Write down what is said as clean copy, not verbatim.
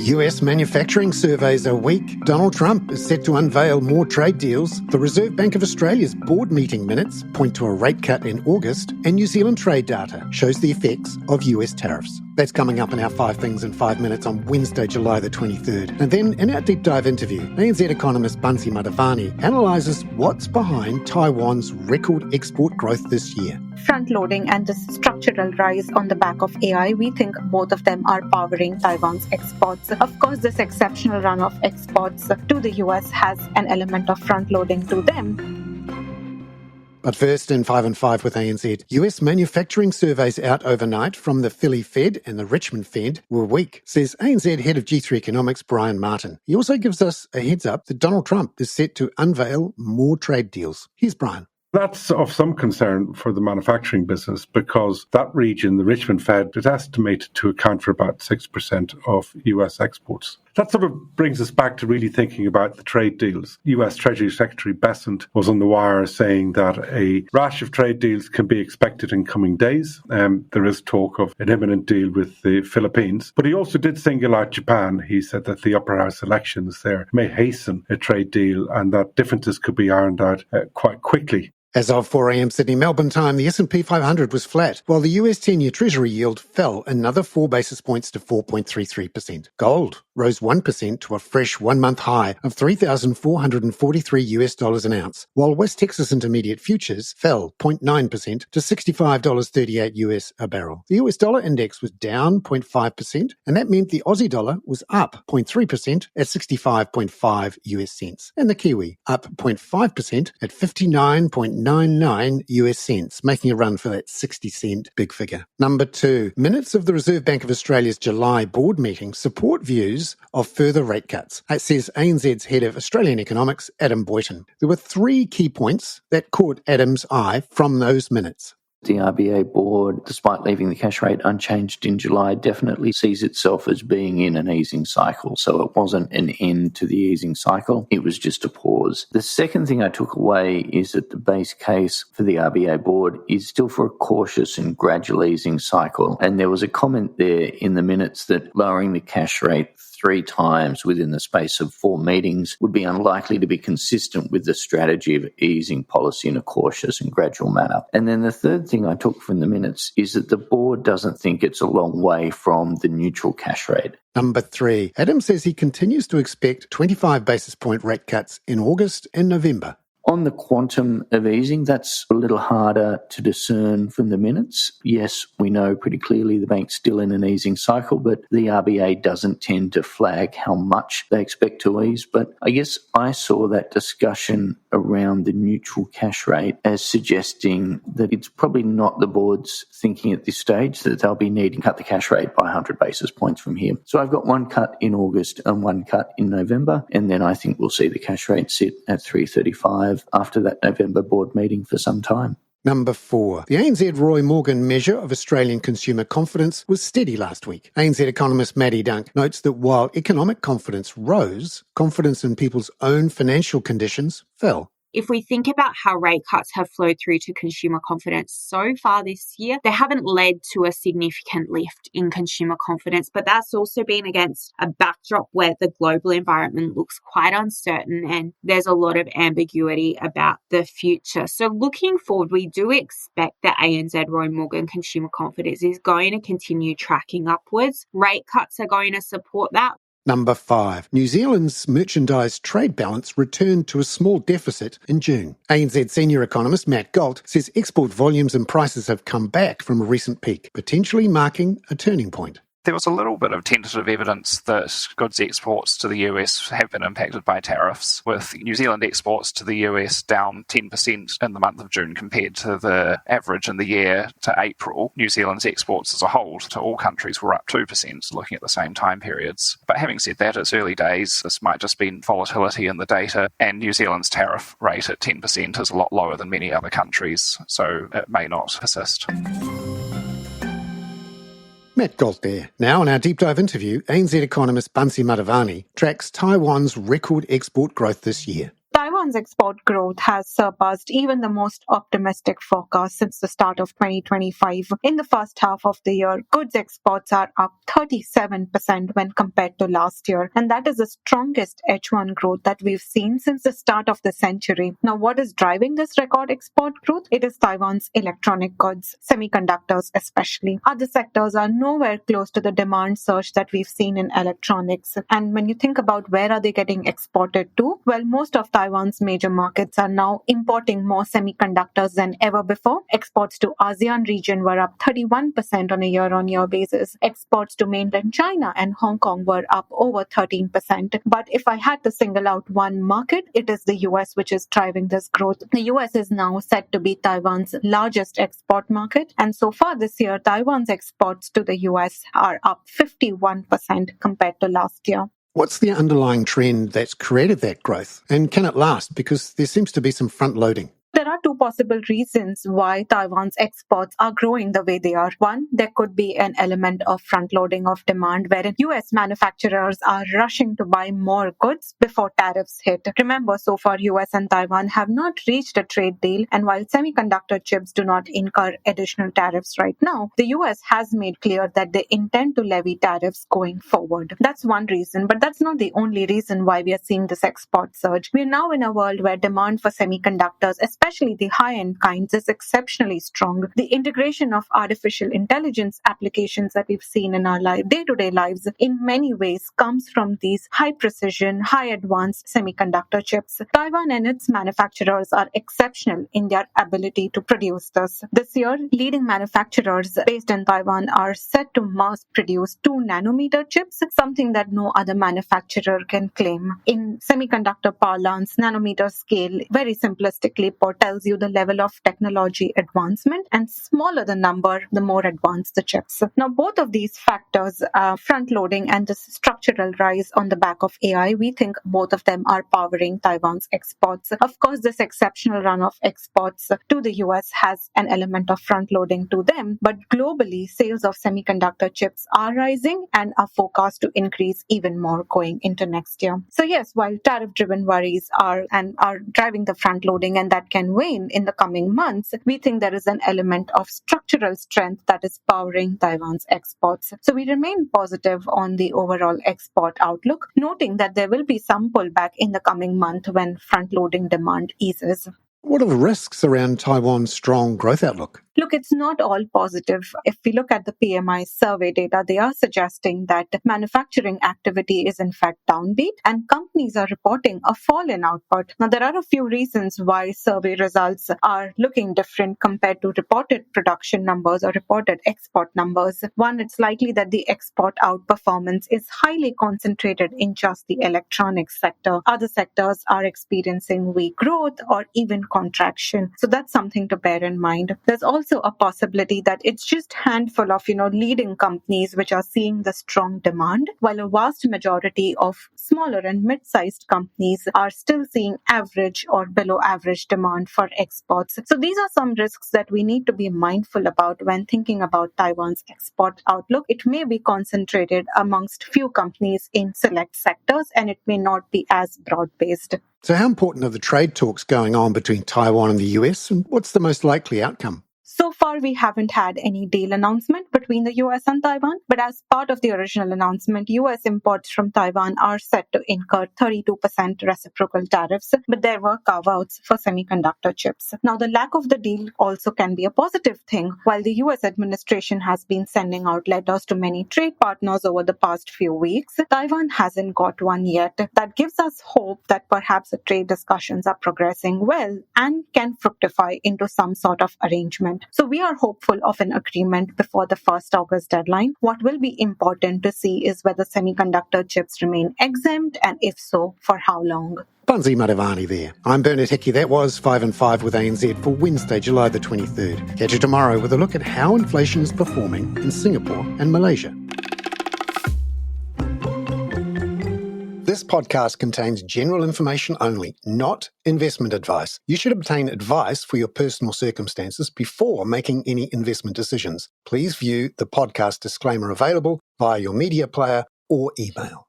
US manufacturing surveys are weak. Donald Trump is set to unveil more trade deals. The Reserve Bank of Australia's board meeting minutes point to a rate cut in August, and New Zealand trade data shows the effects of US tariffs. That's coming up in our 5 Things in 5 Minutes on Wednesday, July the 23rd. And then in our deep dive interview, ANZ Economist Bansi Madhavani analyses what's behind Taiwan's record export growth this year. Front-loading and the structural rise on the back of AI, we think both of them are powering Taiwan's exports. Of course, this exceptional run of exports to the US has an element of front-loading to them. But first, in 5 and 5 with ANZ, US manufacturing surveys out overnight from the Philly Fed and the Richmond Fed were weak, says ANZ head of G3 Economics Brian Martin. He also gives us a heads up that Donald Trump is set to unveil more trade deals. Here's Brian. That's of some concern for the manufacturing business because that region, the Richmond Fed, is estimated to account for about 6% of US exports. That sort of brings us back to really thinking about the trade deals. US Treasury Secretary Bessent was on the wire saying that a rash of trade deals can be expected in coming days. There is talk of an imminent deal with the Philippines. But he also did single out Japan. He said that the upper house elections there may hasten a trade deal and that differences could be ironed out quite quickly. As of 4 a.m. Sydney Melbourne time, the S&P 500 was flat, while the US 10-year Treasury yield fell another 4 basis points to 4.33%. Gold rose 1% to a fresh one-month high of $3,443 an ounce, while West Texas Intermediate futures fell 0.9% to $65.38 a barrel. The US dollar index was down 0.5%, and that meant the Aussie dollar was up 0.3% at 65.5 US cents, and the Kiwi up 0.5% at 59.99 US cents, making a run for that 60-cent big figure. Number 2, minutes of the Reserve Bank of Australia's July board meeting support views of further rate cuts. It says ANZ's head of Australian economics, Adam Boyton. There were 3 key points that caught Adam's eye from those minutes. The RBA board, despite leaving the cash rate unchanged in July, definitely sees itself as being in an easing cycle. So it wasn't an end to the easing cycle. It was just a pause. The second thing I took away is that the base case for the RBA board is still for a cautious and gradual easing cycle. And there was a comment there in the minutes that lowering the cash rate 3 times within the space of 4 meetings would be unlikely to be consistent with the strategy of easing policy in a cautious and gradual manner. And then the third thing I took from the minutes is that the board doesn't think it's a long way from the neutral cash rate. Number 3, Adam says he continues to expect 25 basis point rate cuts in August and November. On the quantum of easing, that's a little harder to discern from the minutes. Yes, we know pretty clearly the bank's still in an easing cycle, but the RBA doesn't tend to flag how much they expect to ease. But I guess I saw that discussion around the neutral cash rate as suggesting that it's probably not the board's thinking at this stage that they'll be needing to cut the cash rate by 100 basis points from here. So I've got 1 cut in August and 1 cut in November, and then I think we'll see the cash rate sit at 3.35 after that November board meeting for some time. Number 4. The ANZ Roy Morgan measure of Australian consumer confidence was steady last week. ANZ economist Maddie Dunk notes that while economic confidence rose, confidence in people's own financial conditions fell. If we think about how rate cuts have flowed through to consumer confidence so far this year, they haven't led to a significant lift in consumer confidence, but that's also been against a backdrop where the global environment looks quite uncertain and there's a lot of ambiguity about the future. So looking forward, we do expect that ANZ Roy Morgan consumer confidence is going to continue tracking upwards. Rate cuts are going to support that. Number 5. New Zealand's merchandise trade balance returned to a small deficit in June. ANZ senior economist Matt Galt says export volumes and prices have come back from a recent peak, potentially marking a turning point. There was a little bit of tentative evidence that goods exports to the US have been impacted by tariffs, with New Zealand exports to the US down 10% in the month of June compared to the average in the year to April. New Zealand's exports as a whole to all countries were up 2% looking at the same time periods. But having said that, it's early days. This might just be volatility in the data, and New Zealand's tariff rate at 10% is a lot lower than many other countries, so it may not persist. Matt Galt there. Now in our deep dive interview, ANZ economist Bansi Madhavani tracks Taiwan's record export growth this year. Taiwan Taiwan's export growth has surpassed even the most optimistic forecast since the start of 2025. In the first half of the year, goods exports are up 37% when compared to last year, and that is the strongest H1 growth that we've seen since the start of the century. Now, what is driving this record export growth? It is Taiwan's electronic goods, semiconductors especially. Other sectors are nowhere close to the demand surge that we've seen in electronics. And when you think about where are they getting exported to, well, most of Taiwan's major markets are now importing more semiconductors than ever before. Exports to ASEAN region were up 31% on a year-on-year basis. Exports to mainland China and Hong Kong were up over 13%. But if I had to single out one market, it is the US which is driving this growth. The US is now set to be Taiwan's largest export market, and so far this year, Taiwan's exports to the US are up 51% compared to last year. What's the underlying trend that's created that growth? And can it last? Because there seems to be some front loading. There are two possible reasons why Taiwan's exports are growing the way they are. One, there could be an element of front-loading of demand wherein US manufacturers are rushing to buy more goods before tariffs hit. Remember, so far US and Taiwan have not reached a trade deal, and while semiconductor chips do not incur additional tariffs right now, the US has made clear that they intend to levy tariffs going forward. That's one reason, but that's not the only reason why we are seeing this export surge. We are now in a world where demand for semiconductors, especially the high-end kinds, is exceptionally strong. The integration of artificial intelligence applications that we've seen in our day-to-day lives in many ways comes from these high-precision, high-advanced semiconductor chips. Taiwan and its manufacturers are exceptional in their ability to produce this. This year, leading manufacturers based in Taiwan are set to mass-produce 2-nanometer chips, something that no other manufacturer can claim. In semiconductor parlance, nanometer scale, very simplistically tells you the level of technology advancement, and smaller the number, the more advanced the chips. Now, both of these factors, front-loading and the structural rise on the back of AI, we think both of them are powering Taiwan's exports. Of course, this exceptional run of exports to the US has an element of front-loading to them, but globally, sales of semiconductor chips are rising and are forecast to increase even more going into next year. So yes, while tariff-driven worries are driving the front-loading, and that can wane in the coming months, we think there is an element of structural strength that is powering Taiwan's exports. So we remain positive on the overall export outlook, noting that there will be some pullback in the coming month when front-loading demand eases. What are the risks around Taiwan's strong growth outlook? Look, it's not all positive. If we look at the PMI survey data, they are suggesting that manufacturing activity is in fact downbeat and companies are reporting a fall in output. Now, there are a few reasons why survey results are looking different compared to reported production numbers or reported export numbers. One, it's likely that the export outperformance is highly concentrated in just the electronics sector. Other sectors are experiencing weak growth or even contraction. So that's something to bear in mind. There's also a possibility that it's just a handful of leading companies which are seeing the strong demand, while a vast majority of smaller and mid-sized companies are still seeing average or below average demand for exports. So these are some risks that we need to be mindful about when thinking about Taiwan's export outlook. It may be concentrated amongst few companies in select sectors, and it may not be as broad-based. So how important are the trade talks going on between Taiwan and the US, and what's the most likely outcome? So far, we haven't had any deal announcement between the US and Taiwan, but as part of the original announcement, US imports from Taiwan are set to incur 32% reciprocal tariffs, but there were carve-outs for semiconductor chips. Now, the lack of the deal also can be a positive thing. While the US administration has been sending out letters to many trade partners over the past few weeks, Taiwan hasn't got one yet. That gives us hope that perhaps the trade discussions are progressing well and can fructify into some sort of arrangement. So we are hopeful of an agreement before the 1st August deadline. What will be important to see is whether semiconductor chips remain exempt, and if so, for how long. Bansi Madhavani there. I'm Bernard Hickey. That was 5 and 5 with ANZ for Wednesday, July the 23rd. Catch you tomorrow with a look at how inflation is performing in Singapore and Malaysia. This podcast contains general information only, not investment advice. You should obtain advice for your personal circumstances before making any investment decisions. Please view the podcast disclaimer available via your media player or email.